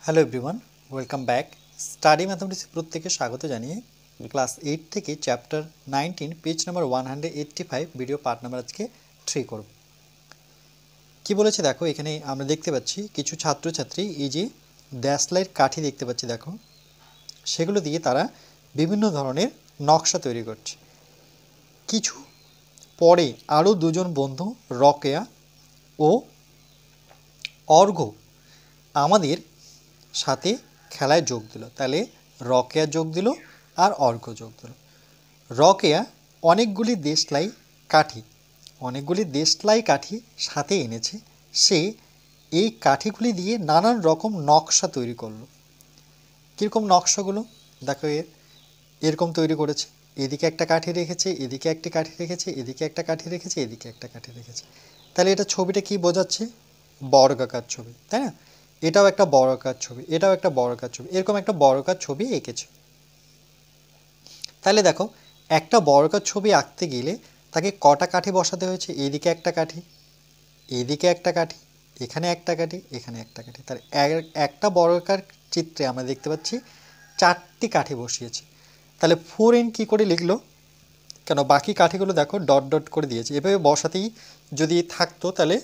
Hello everyone, welcome back. Study mathematics প্রত্যেককে স্বাগত জানিয়ে ক্লাস 8 থেকে chapter 19 page number 185 video part number আজকে 3 করব। কি বলেছে দেখো, এখানে আমরা দেখতে পাচ্ছি কিছু ছাত্রছাত্রী এই যে দেশলাইয়ের কাঠি দেখতে পাচ্ছি, দেখো সেগুলো দিয়ে তারা বিভিন্ন ধরনের নকশা তৈরি করছে। কিছু পরে আরও দুজন বন্ধু রকেয়া ও অর্ঘ্য আমাদের সাথে খেলায় যোগ দিল। তাহলে রকেয়া যোগ দিল আর অর্ঘ্য যোগ দিল। রকেয়া অনেকগুলি দেশলাই কাঠি সাথে এনেছে। সে এই কাঠিগুলি দিয়ে নানান রকম নকশা তৈরি করলো। কীরকম নকশাগুলো দেখো, এরকম তৈরি করেছে। এদিকে একটা কাঠি রেখেছে, এদিকে একটি কাঠি রেখেছে, এদিকে একটা কাঠি রেখেছে, এদিকে একটা কাঠি রেখেছে। তাহলে এটা ছবিটা কি বোঝাচ্ছে? বর্গাকার ছবি, তাই না? এটাও একটা বর্গাকার ছবি, এটাও একটা বর্গাকার ছবি, এরকম একটা বর্গাকার ছবি এঁকেছে। তাহলে দেখো, একটা বর্গাকার ছবি আঁকতে গেলে তাকে কটা কাঠি বসাতে হয়েছে? এইদিকে একটা কাঠি, এইদিকে একটা কাঠি, এখানে একটা কাঠি, এখানে একটা কাঠি। তাহলে একটা বর্গাকার চিত্রে আমরা দেখতে পাচ্ছি 4টি কাঠি বসিয়েছে। তাহলে 4n কী করে লিখলো? কেন বাকি কাঠিগুলো দেখো ডট ডট করে দিয়েছে। এভাবে বসাতেই যদি থাকতো তাহলে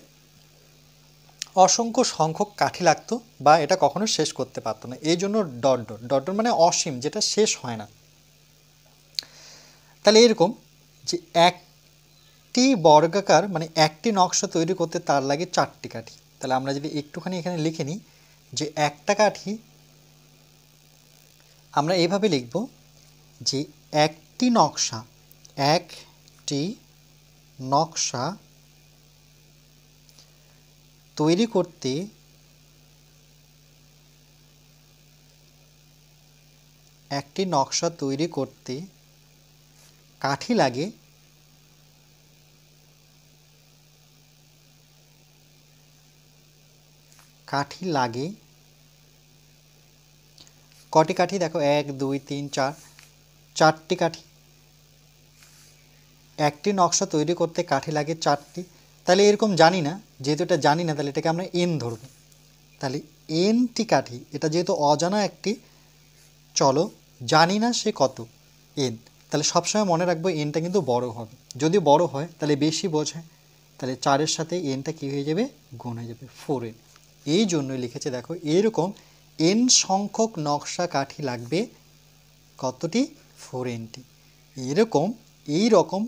অসংখ্য সংখ্যক কাঠি লাগতো বা এটা কখনো শেষ করতে পারতো না। এই জন্য ডট ডট ডট ডট মানে অসীম, যেটা শেষ হয় না। তাহলে এরকম যে একটি বর্গাকার মানে একটি নকশা তৈরি করতে তার লাগে 4টি কাঠি। তাহলে আমরা যদি একটুখানি এখানে লিখে নিই যে একটা কাঠি আমরা এইভাবে লিখব যে একটি নকশা তৈরি করতে কাঠি লাগে কটি কাঠি? দেখো 1 2 3 4, 4টি কাঠি। একটি নকশা তৈরি করতে কাঠি লাগে 4টি। তাহলে এরকম জানি না, যেহেতু এটা জানি না তাহলে এটাকে আমরা n ধরব। তাহলে nটি কাঠি, এটা যেহেতু অজানা একটি, চলো জানি না সে কত n, তাহলে সবসময় মনে রাখবো nটা কিন্তু বড় হবে। যদি বড় হয় তাহলে বেশি বোঝায়। তাহলে 4-এর সাথে nটা কী হয়ে যাবে? গুণ হয়ে যাবে 4n। এই জন্যই লিখেছে দেখো, এরকম n সংখ্যক নকশা কাঠি লাগবে কতটি? 4nটি। এই রকম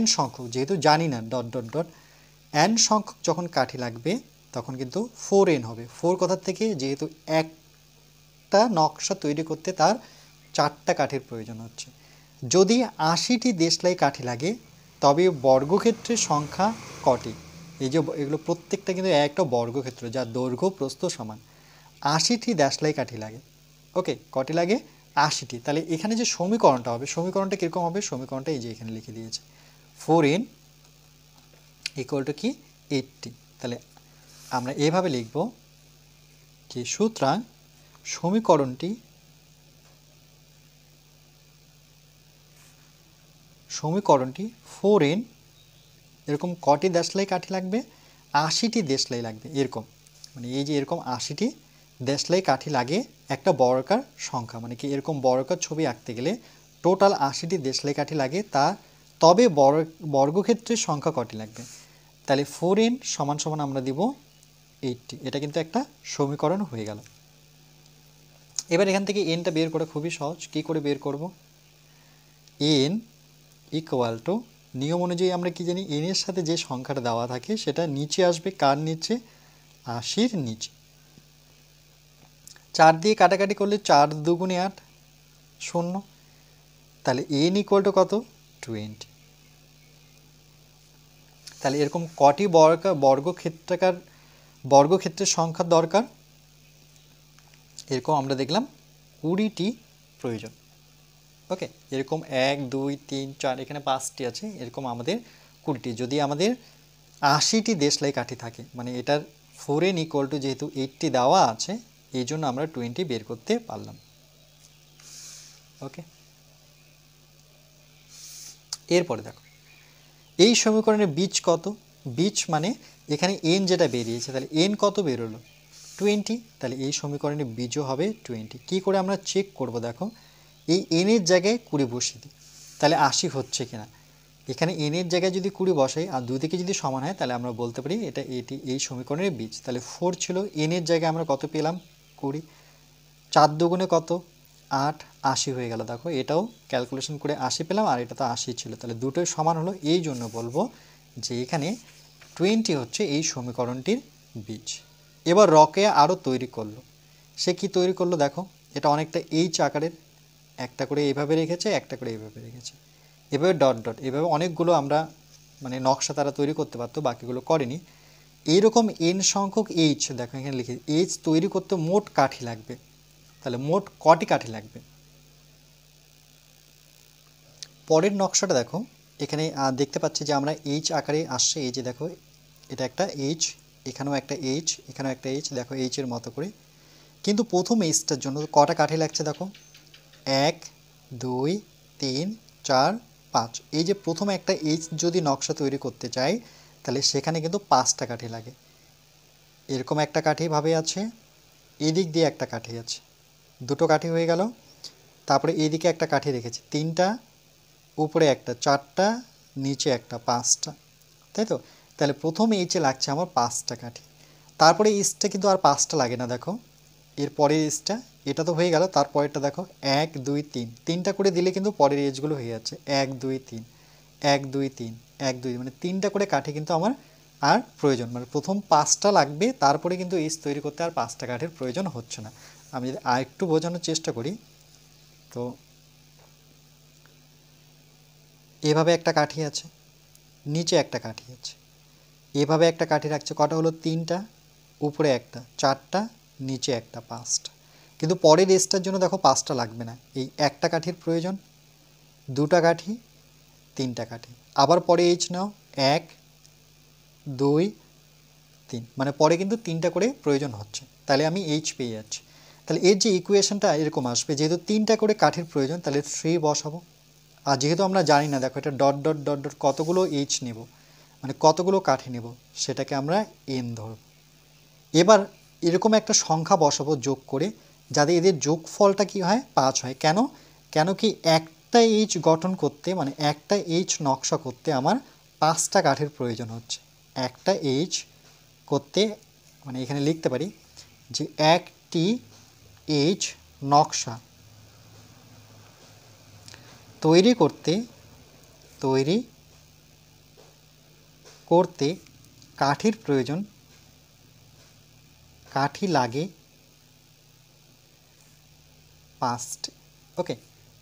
n সংখ্যক, যেহেতু জানি না ডট ডট ডট, n সংখ্যক যখন কাঠি লাগবে তখন কিন্তু 4n হবে। 4 কোথার থেকে? যেহেতু একটা নকশা তৈরি করতে তার 4টা কাঠির প্রয়োজন হচ্ছে। যদি 80টি দেশলাই কাঠি লাগে তবে বর্গক্ষেত্রের সংখ্যা কটি? এই যে এগুলো প্রত্যেকটা কিন্তু একটা বর্গক্ষেত্র যার দৈর্ঘ্য প্রস্থ সমান। 80টি দেশলাই কাঠি লাগে। ওকে, কটি লাগে? 80টি। তাহলে এখানে যে সমীকরণটা হবে, সমীকরণটা কীরকম হবে? সমীকরণটা এই যে এখানে লিখে দিয়েছে, 4n ইকুয়াল টু কি? 80। তাহলে আমরা এভাবে লিখব যে সুতরাং সমীকরণটি 4n এরকম কটি দেশলাই কাঠি লাগবে? 80টি দেশলাই লাগবে। এরকম মানে এই যে এরকম 80টি দেশলাই কাঠি লাগে একটা বর্গাকার সংখ্যা, মানে কি এরকম বর্গাকার ছবি আঁকতে গেলে টোটাল 80টি দেশলাই কাঠি লাগে। তবে বর্গক্ষেত্রের সংখ্যা কটি লাগবে? তাহলে 4n সমান সমান আমরা দিব 80। এটা কিন্তু একটা সমীকরণ হয়ে গেল। এবার এখান থেকে nটা বের করা খুবই সহজ। কি করে বের করব? n ইকুয়াল টু, নিয়ম অনুযায়ী আমরা কি জানি, n এর সাথে যে সংখ্যাটা দেওয়া থাকে সেটা নিচে আসবে। কার নিচে? 80-র নিচে। 4 দিয়ে কাটাকাটি করলে 4 2 8 0। তাহলে n ইকুয়াল টু কত? 20। তাহলে এরকম কটি বর্গক্ষেত্রের সংখ্যার দরকার? এরকম আমরা দেখলাম 20টি প্রয়োজন। ওকে, এরকম 1 2 3 4, এখানে 5টি আছে, এরকম আমাদের 20টি। যদি আমাদের 80টি দেশলাই কাঠি থাকে, মানে এটার 4n ইকুয়াল টু যেহেতু 80 দেওয়া আছে, এই জন্য আমরা 20 বের করতে পারলাম। ওকে, এরপরে দেখো এই সমীকরণের বীজ কত? বীজ মানে এখানে n যেটা বেরিয়েছে, তাহলে n কত বেরোলো? 20, তাহলে এই সমীকরণে বীজও হবে 20। কি করে আমরা চেক করব? দেখো এই এনের জায়গায় 20 বসিয়ে দিই, তাহলে 80 হচ্ছে কিনা। এখানে এনের জায়গায় যদি 20 বসাই আর দুই দিকে যদি সমান হয় তাহলে আমরা বলতে পারি এটা এই সমীকরণের বীজ। তাহলে 4 ছিল, এনের জায়গায় আমরা কত পেলাম? 20। 4 দুগুণে কত? 8, 80 হয়ে গেল। দেখো এটাও ক্যালকুলেশন করে 80 পেলাম, আর এটা তো 80 ছিল, তাহলে দুটোই সমান হলো। এই জন্য বলবো যে এখানে 20 হচ্ছে এই সমীকরণটির বীজ। এবার রকেয়া আরও তৈরি করলো। সে কি তৈরি করলো? দেখো এটা অনেকটা এইচ আকারের, একটা করে এইভাবে রেখেছে, একটা করে এইভাবে রেখেছে, এভাবে ডট ডট, এভাবে অনেকগুলো আমরা মানে নকশা তারা তৈরি করতে পারতো, বাকিগুলো করেনি। এইরকম এন সংখ্যক এইচ, দেখো এখানে লিখে, এইচ তৈরি করতে মোট কাঠি লাগবে। তাহলে মোট কটি কাঠি লাগবে? পরের নকশাটা দেখো, এখানে দেখতে পাচ্ছি যে আমরা এইচ আকারে আসছে। এই যে দেখো এটা একটা এইচ, এখানেও একটা এইচ, এখানেও একটা এইচ, দেখো এইচের মতো করে। কিন্তু প্রথম এইচটার জন্য কটা কাঠি লাগছে? দেখো 1, 2, 3, 4, 5। এই যে প্রথমে একটা এইচ যদি নকশা তৈরি করতে চাই তাহলে সেখানে কিন্তু 5টা কাঠি লাগে। এরকম একটা কাঠি ভাবে আছে, এদিক দিয়ে একটা কাঠি আছে, দুটো কাঠি হয়ে গেল। তারপরে এইদিকে একটা কাঠি রেখেছি, 3টা, উপরে একটা 4টা, নিচে একটা 5টা, তাই তো? তাহলে প্রথম এইচে লাগছে আমার 5টা কাঠি। তারপরে এইচটা কিন্তু আর 5টা লাগে না, দেখো এর পরের এইচটা, এটা তো হয়ে গেল। তারপরেরটা দেখো 1, 2, 3, 3টা করে দিলে কিন্তু পরের এইচগুলো হয়ে যাচ্ছে 1, 2, 3, 1, 2, 3, 1, 2, মানে 3টা করে কাঠি কিন্তু আমার আর প্রয়োজন, মানে প্রথম 5টা লাগবে, তারপরে কিন্তু এইচ তৈরি করতে আর 5টা কাঠির প্রয়োজন হচ্ছে না। আমি যদি আর একটু বোঝানোর চেষ্টা করি, তো এভাবে একটা কাঠি আছে, নিচে একটা কাঠি আছে, এভাবে একটা কাঠি রাখছে, কটা হলো? 3টা, উপরে একটা 4টা, নিচে একটা 5টা। কিন্তু পরের এজটার জন্য দেখো 5টা লাগবে না, এই একটা কাঠির প্রয়োজন, 2টা কাঠি, 3টা কাঠি। আবার পরে এইচ নাও, 1, 2, 3, মানে পরে কিন্তু 3টা করে প্রয়োজন হচ্ছে, তাহলে আমি এইচ পেয়ে যাচ্ছি। তাহলে এর যে ইকুয়েশনটা এরকম আসবে, যেহেতু 3টা করে কাঠির প্রয়োজন তাহলে 3 বসাবো। আর যেহেতু আমরা জানি না, দেখো এটা ডট ডট ডট ডট কতগুলো এইচ নেব, মানে কতগুলো কাঠি নেব, সেটাকে আমরা এন ধরব। এবার এরকম একটা সংখ্যা বসাবো যোগ করে, যাতে এদের যোগফলটা কি হয়? 5 হয়। কেন? কেন কি একটা এইচ গঠন করতে, মানে একটা এইচ নকশা করতে আমার 5টা কাঠের প্রয়োজন হচ্ছে। একটা এইচ করতে, মানে এখানে লিখতে পারি যে একটি এইচ নকশা তৈরি করতে কাঠির প্রয়োজন, কাঠি লাগে 5টি। ওকে,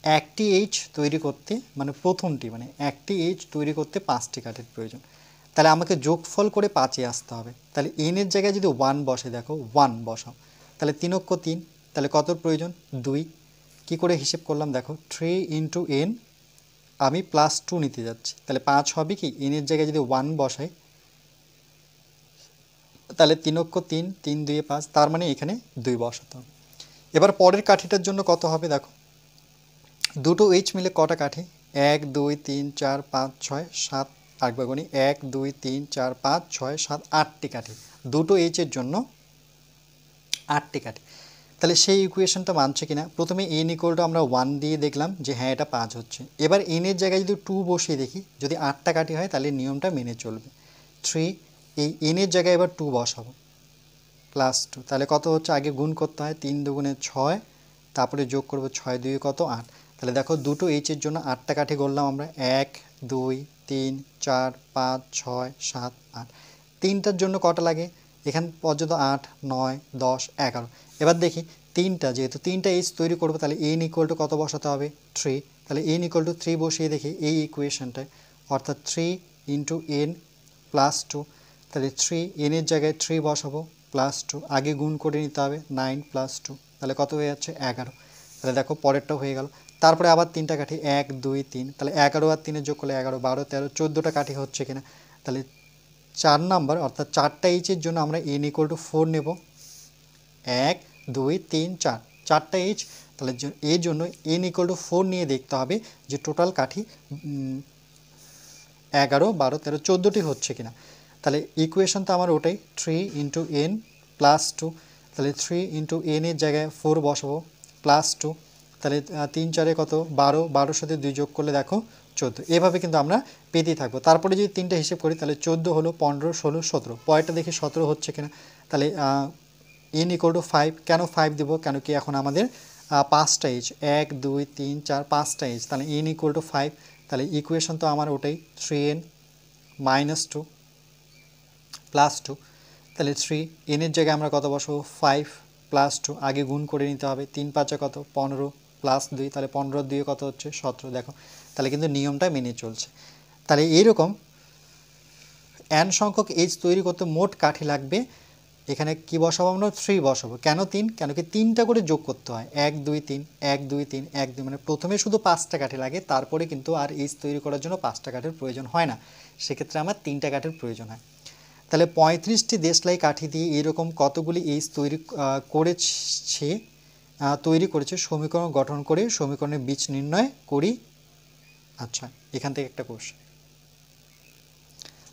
একটি এইচ তৈরি করতে, মানে প্রথমটি, মানে একটি এইচ তৈরি করতে 5টি কাঠির প্রয়োজন। তাহলে আমাকে যোগফল করে 5-এ আসতে হবে। তাহলে এনের জায়গায় যদি 1 বসে, দেখো 1 বসাও, তাহলে 3 অক্ষ 3, তাহলে কত প্রয়োজন? 2। কি করে হিসেব করলাম? দেখো 3 ইন্টু এন, আমি +2 নিতে যাচ্ছি, তাহলে 5 হবে কি? এনের জায়গায় যদি 1 বসাই তাহলে 3 অক্ষ 3, 3 2 5, তার মানে এখানে 2 বসাতে হবে। এবার পরের কাঠিটার জন্য কত হবে? দেখো দুটো এইচ মিলে কটা কাঠি? 1, 2, 3, 4, 5, 6, 7, আরেকবার গুনি, 1, 2, 3, 4, 5, 6, 7, 8টি কাঠি। দুটো এইচের জন্য 8টি কাঠি। তাহলে সেই ইকুয়েশনটা মানছে কিনা? প্রথমে এন ইকুয়াল টু আমরা 1 দিয়ে দেখলাম যে হ্যাঁ এটা 5 হচ্ছে। এবার এনের জায়গায় যদি 2 বসিয়ে দেখি, যদি 8টা কাঠি হয় তাহলে নিয়মটা মেনে চলবে। 3, এই এনের জায়গায় এবার 2 বসাবো, +2, তাহলে কত হচ্ছে? আগে গুণ করতে হয়, 3 দুগুণে 6, তারপরে যোগ করব 6 2 কত? 8। তাহলে দেখো দুটো এইচের জন্য 8টা কাঠি গড়লাম আমরা, 1, 2, 3, 4, 5, 6, 7, 8। 3টার জন্য কটা লাগে? এখান পর্যন্ত 8, 9, 10, 11। এবার দেখি 3টা, যেহেতু 3টা এইচ তৈরি করবো তাহলে এন ইকুয়াল টু কত বসাতে হবে? 3। তাহলে এন ইকুয়াল টু 3 বসিয়ে দেখি এই ইকুয়েশনটায়, অর্থাৎ 3 ইন্টু এন +2, তাহলে 3 এনের জায়গায় 3 বসাবো, +2, আগে গুণ করে নিতে হবে, 9 + 2, তাহলে কত হয়ে যাচ্ছে? 11। তাহলে দেখো পরেরটা হয়ে গেল। তারপরে আবার 3টা কাঠি, 1, 2, 3, তাহলে 11 আর 3 যোগ করলে 11, 12, 13, 14টা কাঠি হচ্ছে কিনা? তাহলে 4 নাম্বার, অর্থাৎ 4টা এইচের জন্য আমরা এন ইকুয়াল টু 4 নেব। 1, 2, 3, 4, 4টা এইচ। তাহলে এর জন্য এন ইকুয়াল টু 4 নিয়ে দেখতে হবে যে টোটাল কাঠি 11, 12, 13, 14টি হচ্ছে কিনা। তাহলে ইকুয়েশন তো আমার ওটাই, 3 ইন্টু এন +2, তাহলে 3 ইন্টু এনের জায়গায় 4 বসাবো +2, তাহলে 3 4 কত 12, 12-র সাথে 2 যোগ করলে দেখো 14। এভাবে কিন্তু আমরা পেতেই থাকবো। তারপরে যদি 3টা হিসেব করি তাহলে 14 হলো, 15, 16, 17, পরেরটা দেখি 17 হচ্ছে কিনা। তাহলে n = 5, কেন 5 দেবো, কেন কি এখন আমাদের 5টা এজ, 1 2 3 4 5টা এজ, তাহলে n = 5। তাহলে ইকুয়েশন তো আমার ওটাই 3n - 2 +2, তাহলে 3 এর জায়গায় আমরা কত বসাবো 5 +2, আগে গুণ করে নিতে হবে, 3 5 কত 15 +2, তাহলে 15 2 কত হচ্ছে 17। দেখো তাহলে কিন্তু নিয়মটা মেনে চলছে। তাহলে এইরকম n সংখ্যক এজ তৈরি করতে মোট কাঠি লাগবে, এখানে কি বসাবো আমরা 3 বসাবো, কেন 3, কেন কি 3টা করে যোগ করতে হয়, 1 2 3 1 2 3 1 2, মানে প্রথমে শুধু 5টা কাঠি লাগে, তারপরে কিন্তু আর এজ তৈরি করার জন্য 5টা কাঠির প্রয়োজন হয় না, সেক্ষেত্রে আমার 3টা কাঠির প্রয়োজন হয়। তাহলে 35টি দেশলাই কাঠি দিয়ে এরকম কতগুলি এইচ তৈরি করেছে সমীকরণ গঠন করে সমীকরণের বীজ নির্ণয় করি। আচ্ছা, এখান থেকে একটা কোশ্চেন,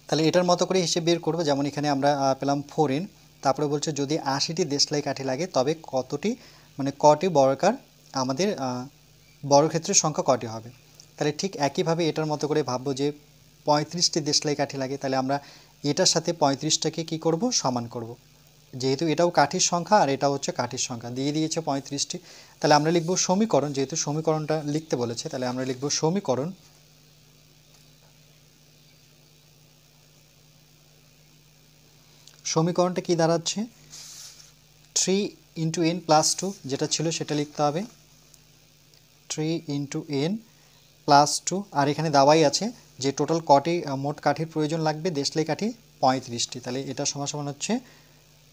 তাহলে এটার মতো করে হিসেব বের করবো। যেমন এখানে আমরা পেলাম 4n, তারপরে বলছে যদি 80টি দেশলাই কাঠি লাগে তবে কতটি, মানে কটি বর্গাকার আমাদের বর্গক্ষেত্রের সংখ্যা কটি হবে। তাহলে ঠিক একইভাবে এটার মতো করে ভাববো যে 35টি দেশলাই কাঠি লাগে, তাহলে আমরা এটার সাথে 35টাকে কি করব, সমান করব, যেহেতু এটাও কাঠির সংখ্যা আর এটা হচ্ছে কাঠির সংখ্যা, দিয়ে দিয়েছে 35টি। তাহলে আমরা লিখব সমীকরণ, যেহেতু সমীকরণটা লিখতে বলেছে তাহলে আমরা লিখব সমীকরণ সমীকরণটা কি দাঁড়াচ্ছে 3 × n + 2, যেটা ছিল সেটা লিখতে হবে 3 × n + 2, আর এখানে দাওয়াই আছে যে টোটাল কটি মোট কাঠির প্রয়োজন লাগবে দেশলাই কাঠি 35টি, তাহলে এটা সমান সমান হচ্ছে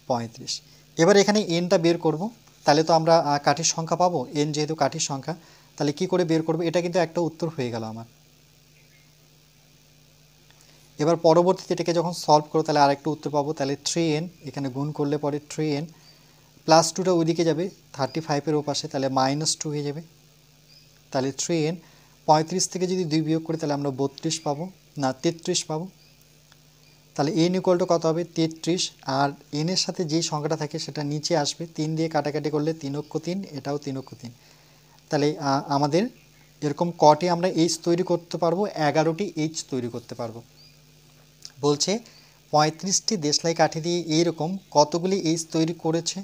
35। এবার এখানে এনটা বের করব, তাহলে তো আমরা কাঠির সংখ্যা পাবো, এন যেহেতু কাঠির সংখ্যা, তাহলে কি করে বের করব, এটা কিন্তু একটা উত্তর হয়ে গেল আমার। এবার পরবর্তীতে এটাকে যখন সলভ করো তাহলে আরেকটা উত্তর পাবো, তাহলে 3n এখানে গুণ করলে পরে 3n +2টা ওইদিকে যাবে 35-এর ওপাশে, তাহলে -2 হয়ে যাবে, তাহলে 3n 35 থেকে যদি 2 বিয়োগ করি তাহলে আমরা 32 পাবো, না 33 পাবো। তাহলে n = কত হবে 33, আর n এর সাথে যেই সংখ্যাটা থাকে সেটা নিচে আসবে, 3 দিয়ে কাটাকাটি করলে 3 অক্ষ 3, এটাও 3 অক্ষ 3। তাহলে আমাদের এরকম কটি আমরা এইচ তৈরি করতে পারবো, 11টি এইচ তৈরি করতে পারবো। বলছে 35টি দেশলাই কাঠি দিয়ে এইরকম কতগুলি এইচ তৈরি করেছে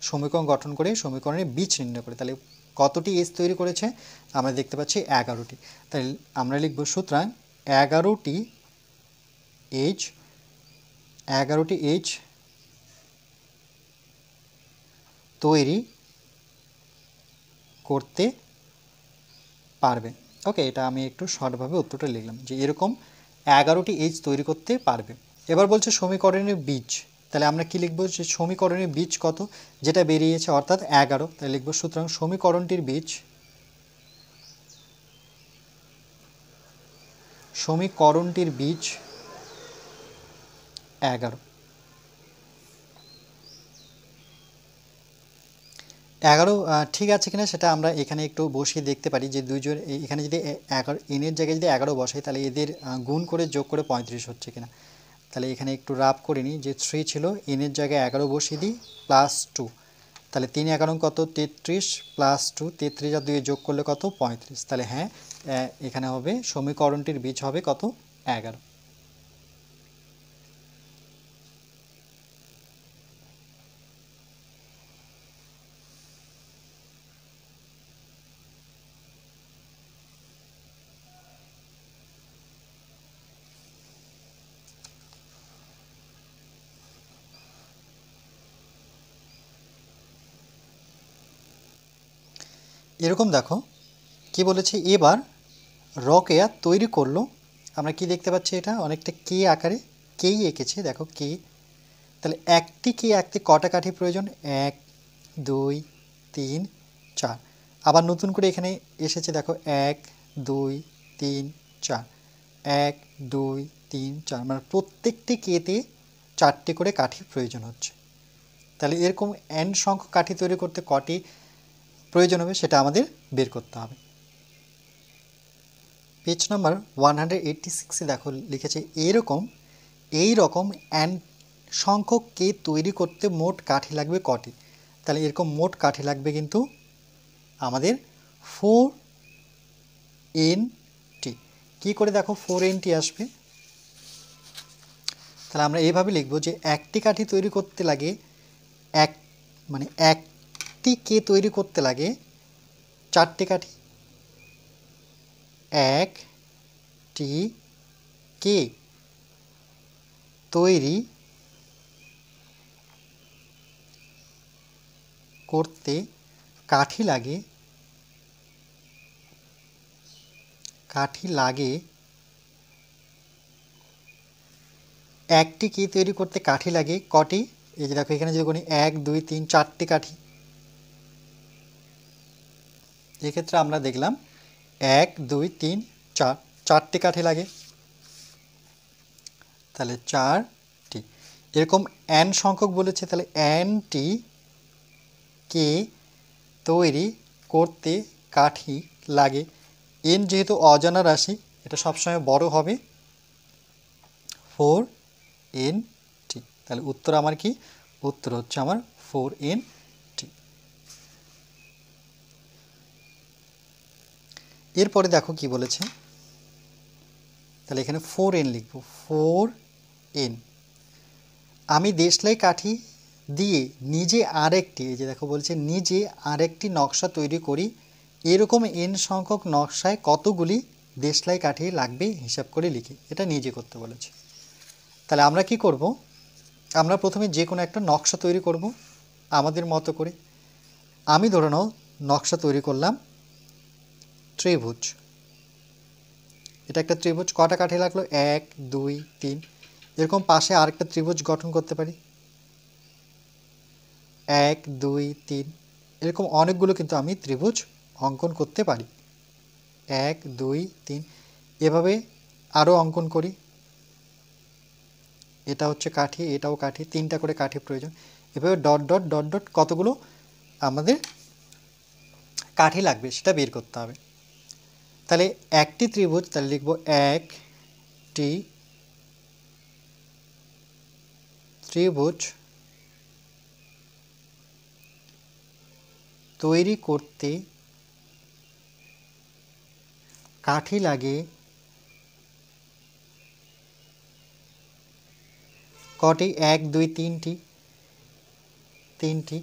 সমীকরণ গঠন করে সমীকরণের বীজ নির্ণয় করে। তাহলে কতটি এইচ তৈরি করেছে, আমরা দেখতে পাচ্ছি 11টি। তাহলে আমরা লিখব সুতরাং 11টি এইচ তৈরি করতে পারবে। ওকে, এটা আমি একটু শর্টভাবে উত্তরটা লিখলাম যে এরকম 11টি এইচ তৈরি করতে পারবে। এবার বলছে সমীকরণের বীজ, তাহলে আমরা কি লিখব, যে সমীকরণের বীজ কত, যেটা বেরিয়েছে অর্থাৎ 11, তাহলে লিখব সুতরাং সমীকরণটির বীজ 11। 11 ঠিক আছে কিনা সেটা আমরা এখানে একটু বসিয়ে দেখতে পারি, যে দুইজন এখানে যদি 11 এনের জায়গায় যদি 11 বসাই তাহলে এদের গুণ করে যোগ করে 35 হচ্ছে কিনা। তাহলে এখানে একটু রাফ করে নিই, যে 3 ছিল এনের জায়গায় 11 বসিয়ে দিই +2, তাহলে 3 11 কত 33 +2, 33 আর 2 যোগ করলে কত 35। তাহলে হ্যাঁ, এখানে হবে সমীকরণটির বীজ হবে কত 11। এরকম দেখো কি বলেছে, এবার রকেয়া তৈরি করলো, আমরা কি দেখতে পাচ্ছি, এটা অনেকটা কে আকারে কেই এঁকেছে, দেখো কে। তাহলে একটি কে আঁকতে কটা কাঠি প্রয়োজন, 1 2 3 4, আবার নতুন করে এখানে এসেছে দেখো 1 2 3 4, 1 2 3 4, মানে প্রত্যেকটি কেতে 4টি করে কাঠি প্রয়োজন হচ্ছে। তাহলে এরকম n সংখ্যক কাঠি তৈরি করতে কটি প্রয়োজন হবে সেটা আমাদের বের করতে হবে। পেজ নাম্বার 186 দেখো লিখেছে এই রকম n সংখ্যক কে তৈরি করতে মোট কাঠি লাগবে কটি। তাহলে এরকম মোট কাঠি লাগবে কিন্তু আমাদের 4NT। কী করে দেখো 4NT আসবে? তাহলে আমরা এইভাবে লিখব যে একটি কাঠি তৈরি করতে লাগে একটি কে তৈরি করতে লাগে 4টি কাঠি। একটি কে তৈরি করতে কাঠি লাগে একটি কে তৈরি করতে কাঠি লাগে কটি? এই যে দেখো এখানে যদি কোনি 1 2 3 4টি কাঠি। এক্ষেত্রে আমরা দেখলাম 1 2 3 4 4টি কাঠি লাগে, তাহলে 4টি। এরকম n সংখ্যক বলেছে, তাহলে nটি কে তৈরি করতে কাঠি লাগে। n যেহেতু অজানা রাশি, এটা সবসময় বড় হবে 4NT। তাহলে উত্তর আমার কি? উত্তর হচ্ছে আমার 4NT। এরপরে দেখো কি বলেছে, তাহলে এখানে 4N লিখব। 4N আমি দেশলাই কাঠি দিয়ে নিজে আরেকটি, এই যে দেখো বলছে নিজে আরেকটি নকশা তৈরি করি, এরকম n সংখ্যক নকশায় কতগুলি দেশলাই কাঠি লাগবে হিসাব করে লিখি। এটা নিজে করতে বলেছে। তাহলে আমরা কি করব, আমরা প্রথমে যে কোনো একটা নকশা তৈরি করব আমাদের মতো করে। আমি ধরে নাও নকশা তৈরি করলাম ত্রিভুজ। এটা একটা ত্রিভুজ, কটা কাঠি লাগলো? 1 2 3। এরকম পাশে আরেকটা ত্রিভুজ গঠন করতে পারি 1 2 3। এরকম অনেকগুলো কিন্তু আমি ত্রিভুজ অঙ্কন করতে পারি 1 2 3। এভাবে আরও অঙ্কন করি। এটা হচ্ছে কাঠি, এটাও কাঠি, 3টা করে কাঠি প্রয়োজন। এভাবে ডট ডট ডট ডট কতগুলো আমাদের কাঠি লাগবে সেটা বের করতে হবে। তাহলে একটি ত্রিভুজ, তাহলে লিখব একটি ত্রিভুজ তৈরি করতে কাঠি লাগে কটি? 1 2 3টি।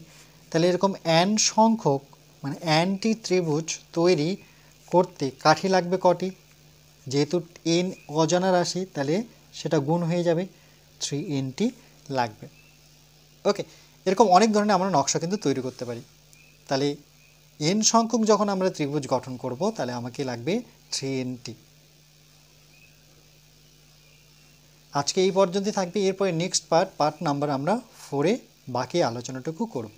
তাহলে এরকম n সংখ্যক nটি ত্রিভুজ তৈরি করতে কাঠি লাগবে কটি? যেহেতু n অজানা রাশি, তাহলে সেটা গুণ হয়ে যাবে, 3NT লাগবে। ওকে, এরকম অনেক ধরনের আমরা নকশা কিন্তু তৈরি করতে পারি। তাহলে n সংখ্যক যখন আমরা ত্রিভুজ গঠন করব, তাহলে আমাকে লাগবে 3NT। আজকে এই পর্যন্তই থাকবে। এরপরে নেক্সট পার্ট নাম্বার আমরা 4-এ বাকি আলোচনাটুকু করব।